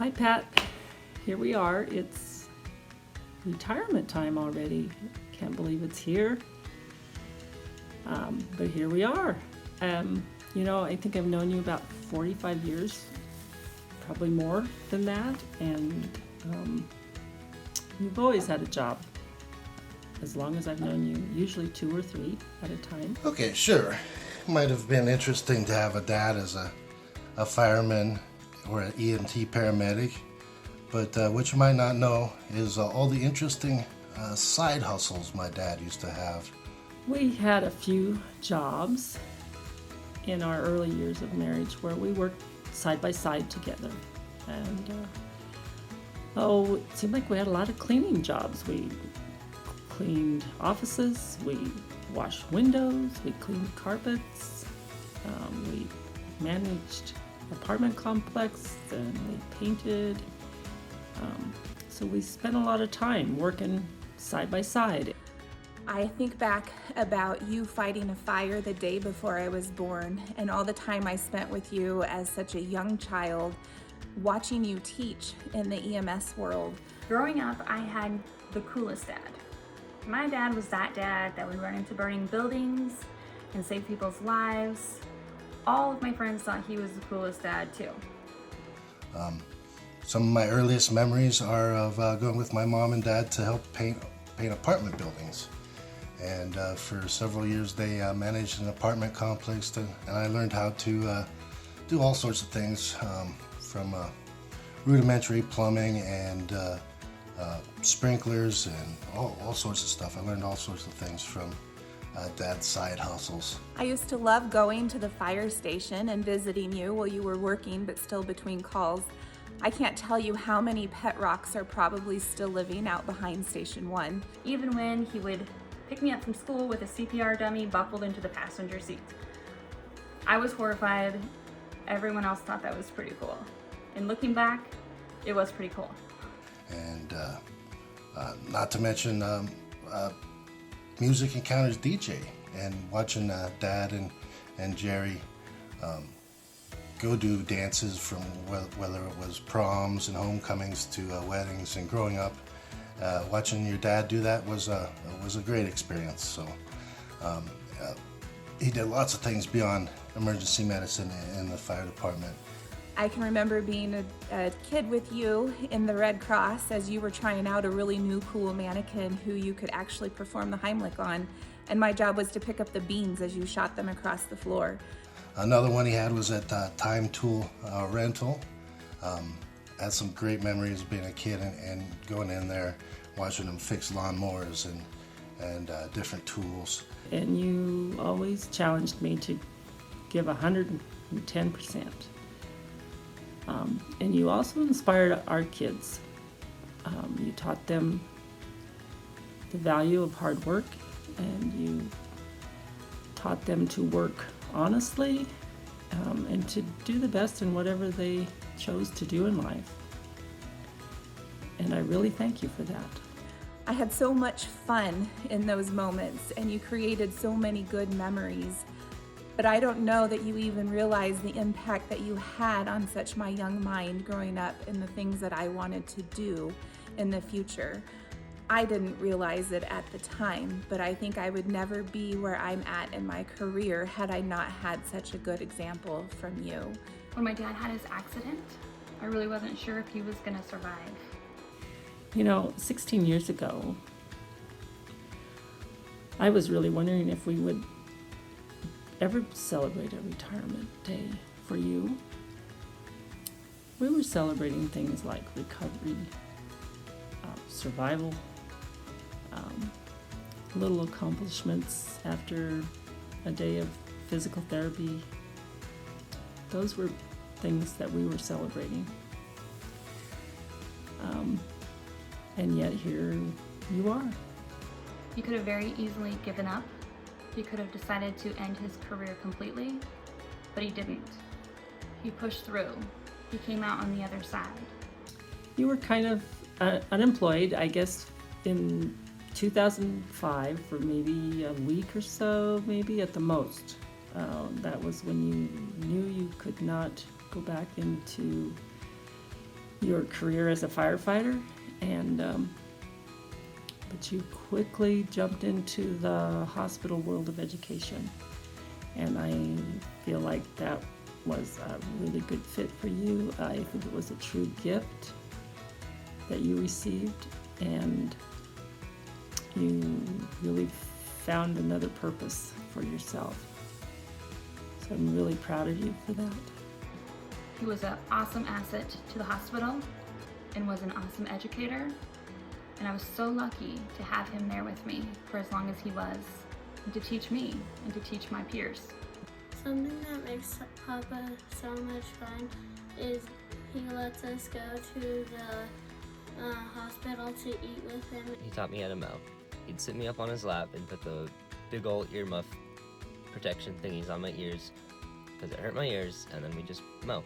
Hi, Pat. Here we are. It's retirement time already. Can't believe it's here. But here we are. I think I've known you about 45 years, probably more than that, and you've always had a job. As long as I've known you, usually 2 or 3 at a time. Okay, sure. Might have been interesting to have a dad as a fireman or an EMT paramedic, but what you might not know is all the interesting side hustles my dad used to have. We had a few jobs in our early years of marriage where we worked side by side together. And it seemed like we had a lot of cleaning jobs. We cleaned offices, we washed windows, we cleaned carpets, we managed apartment complex, and we painted. So we spent a lot of time working side by side. I think back about you fighting a fire the day before I was born and all the time I spent with you as such a young child, watching you teach in the EMS world. Growing up, I had the coolest dad. My dad was that dad that would run into burning buildings and save people's lives. All of my friends thought he was the coolest dad too. Some of my earliest memories are of going with my mom and dad to help paint apartment buildings. And for several years they managed an apartment complex, and I learned how to do all sorts of things, from rudimentary plumbing and sprinklers and all sorts of stuff. I learned all sorts of things from Dad's side hustles. I used to love going to the fire station and visiting you while you were working but still between calls. I can't tell you how many pet rocks are probably still living out behind Station 1. Even when he would pick me up from school with a CPR dummy buckled into the passenger seat. I was horrified. Everyone else thought that was pretty cool. And looking back, it was pretty cool. And not to mention Music Encounters DJ, and watching Dad and Jerry go do dances, from whether it was proms and homecomings to weddings. And growing up, watching your dad do that was a great experience. So he did lots of things beyond emergency medicine in the fire department. I can remember being a kid with you in the Red Cross as you were trying out a really new cool mannequin who you could actually perform the Heimlich on, and my job was to pick up the beans as you shot them across the floor. Another one he had was at Time Tool Rental. Had some great memories of being a kid and going in there, watching him fix lawnmowers and different tools. And you always challenged me to give 110%. And you also inspired our kids. You taught them the value of hard work, and you taught them to work honestly, and to do the best in whatever they chose to do in life. And I really thank you for that. I had so much fun in those moments, and you created so many good memories. But I don't know that you even realize the impact that you had on such my young mind growing up and the things that I wanted to do in the future. I didn't realize it at the time, but I think I would never be where I'm at in my career had I not had such a good example from you. When my dad had his accident, I really wasn't sure if he was going to survive. 16 years ago, I was really wondering if we would ever celebrate a retirement day for you. We were celebrating things like recovery, survival, little accomplishments after a day of physical therapy. Those were things that we were celebrating. And yet here you are. He could have very easily given up. He could have decided to end his career completely, but he didn't. He pushed through. He came out on the other side. You were kind of unemployed, I guess, in 2005 for maybe a week or so, maybe at the most. That was when you knew you could not go back into your career as a firefighter, and but you quickly jumped into the hospital world of education. And I feel like that was a really good fit for you. I think it was a true gift that you received, and you really found another purpose for yourself. So I'm really proud of you for that. He was an awesome asset to the hospital and was an awesome educator. And I was so lucky to have him there with me for as long as he was, and to teach me and to teach my peers. Something that makes Papa so much fun is he lets us go to the hospital to eat with him. He taught me how to mow. He'd sit me up on his lap and put the big old earmuff protection thingies on my ears because it hurt my ears, and then we just mow.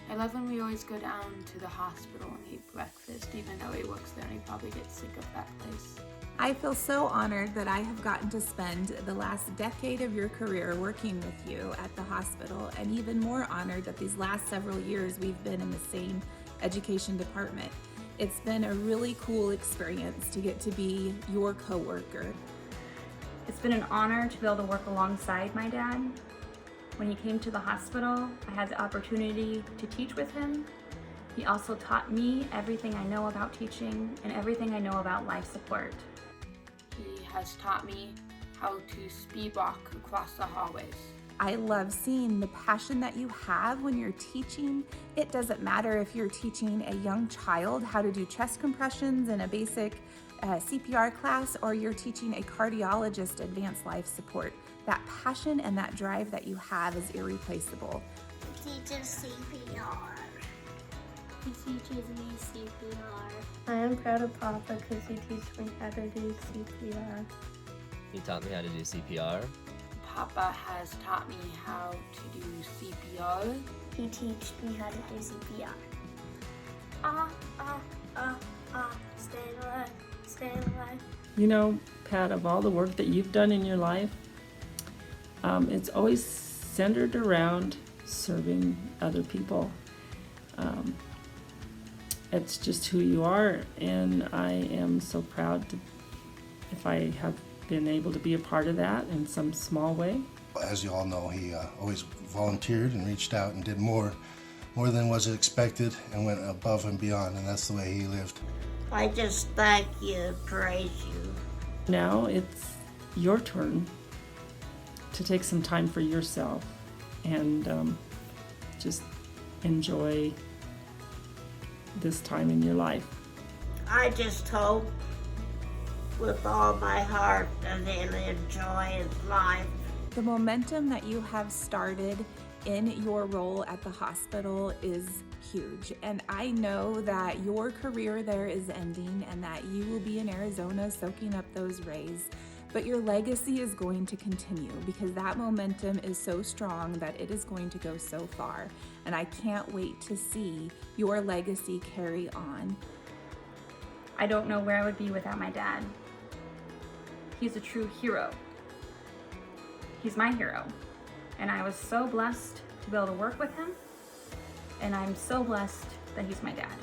I love when we always go down to the hospital and eat breakfast, even though he works there and he probably gets sick of that place. I feel so honored that I have gotten to spend the last decade of your career working with you at the hospital, and even more honored that these last several years we've been in the same education department. It's been a really cool experience to get to be your coworker. It's been an honor to be able to work alongside my dad. When he came to the hospital, I had the opportunity to teach with him. He also taught me everything I know about teaching and everything I know about life support. He has taught me how to speed walk across the hallways. I love seeing the passion that you have when you're teaching. It doesn't matter if you're teaching a young child how to do chest compressions in a basic CPR class, or you're teaching a cardiologist advanced life support. That passion and that drive that you have is irreplaceable. He teaches CPR. He teaches me CPR. I am proud of Papa because he teaches me how to do CPR. He taught me how to do CPR. Papa has taught me how to do CPR. He teaches me how to do CPR. Stay alive, stay alive. You know, Pat, of all the work that you've done in your life, it's always centered around serving other people. It's just who you are, and I am so proud if I have been able to be a part of that in some small way. As you all know, he always volunteered and reached out and did more than was expected, and went above and beyond, and that's the way he lived. I just thank you and praise you. Now it's your turn to take some time for yourself and just enjoy this time in your life. I just hope with all my heart that he'll enjoy his life. The momentum that you have started in your role at the hospital is huge, and I know that your career there is ending and that you will be in Arizona soaking up those rays, but your legacy is going to continue because that momentum is so strong that it is going to go so far, and I can't wait to see your legacy carry on. I don't know where I would be without my dad. He's a true hero. He's my hero. And I was so blessed to be able to work with him. And I'm so blessed that he's my dad.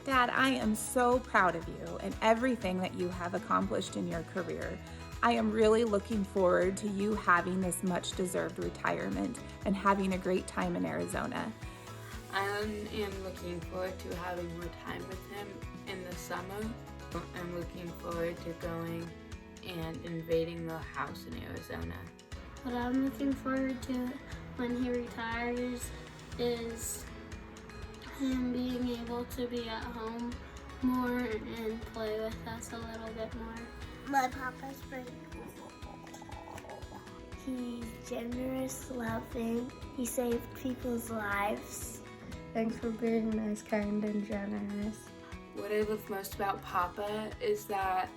Dad, I am so proud of you and everything that you have accomplished in your career. I am really looking forward to you having this much deserved retirement and having a great time in Arizona. I am looking forward to having more time with him in the summer. I'm looking forward to going and invading the house in Arizona. What I'm looking forward to when he retires is him being able to be at home more and play with us a little bit more. My papa's pretty cool. He's generous, loving. He saved people's lives. Thanks for being nice, kind, and generous. What I love most about Papa is that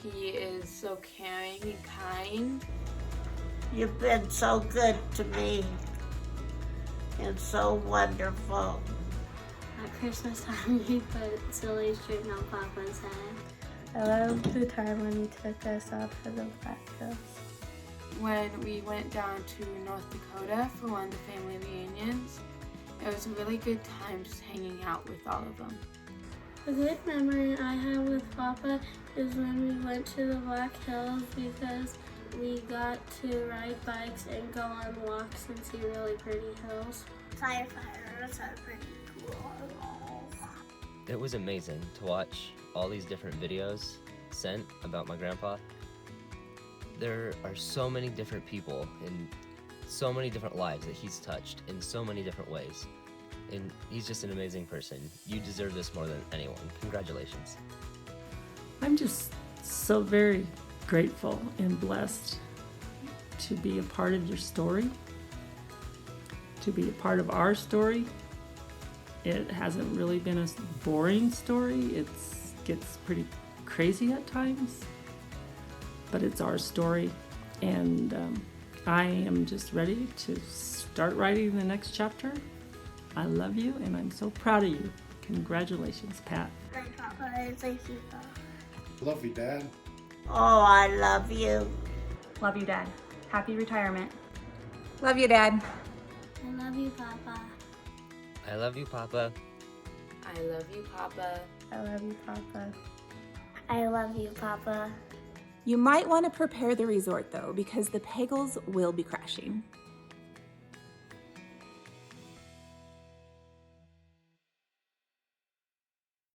he is so caring and kind. You've been so good to me and so wonderful. At Christmas time, he put silly string on Papa's head. I love the time when he took us out to the Black Hills. When we went down to North Dakota for one of the family reunions, It was a really good time just hanging out with all of them. A good memory I have with Papa is when we went to the Black Hills because we got to ride bikes and go on walks and see really pretty hills. Firefighters are pretty cool. It was amazing to watch all these different videos sent about my grandpa. There are so many different people and so many different lives that he's touched in so many different ways. And he's just an amazing person. You deserve this more than anyone. Congratulations. I'm just so very grateful and blessed to be a part of your story, to be a part of our story. It hasn't really been a boring story. It gets pretty crazy at times, but it's our story. And I am just ready to start writing the next chapter. I love you, and I'm so proud of you. Congratulations, Pat. Thank you. Love you, Dad. Oh, I love you. Love you, Dad. Happy retirement. Love you, Dad. I love you, Papa. I love you, Papa. I love you, Papa. I love you, Papa. I love you, Papa. You might want to prepare the resort though, because the Pagels will be crashing.